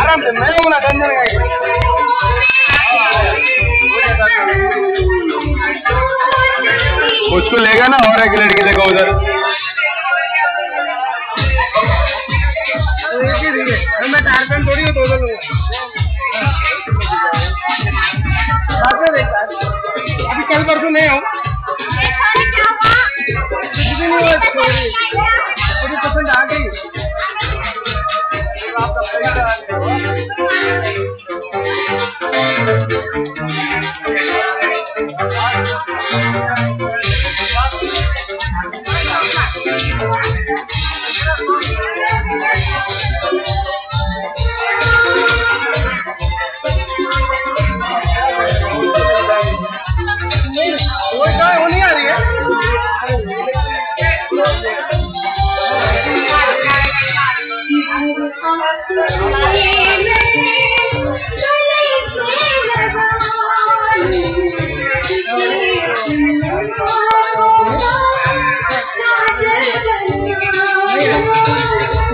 आराम से मैं हूँ ना टेंशन का। उसको लेगा ना और एक लड़की देखो उधर। मैं टारगेट थोड़ी हूँ, दो लूँगा बाद में देखता। अभी कल परसों नहीं आऊँ, कुछ भी नहीं हुआ, मुझे पसंद आ गई। वो नहीं आ रही है।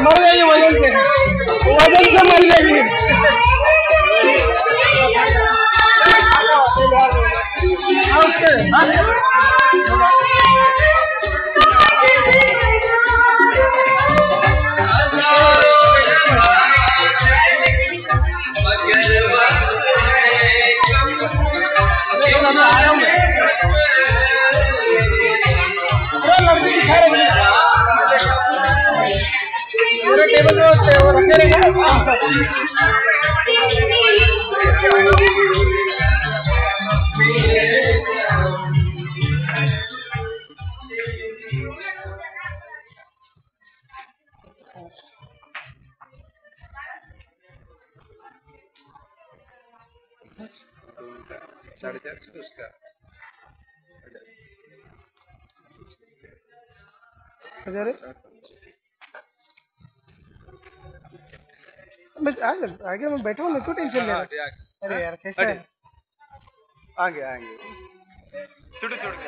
मर गई वजन से मर गई। टेबल वो रखे रहेंगे। साढ़े 400 उसका बस आगे मैं बैठा हूँ, मैं क्यों टेंशन ले रहा हूँ। अरे यार कैसे आगे छोटे छोटे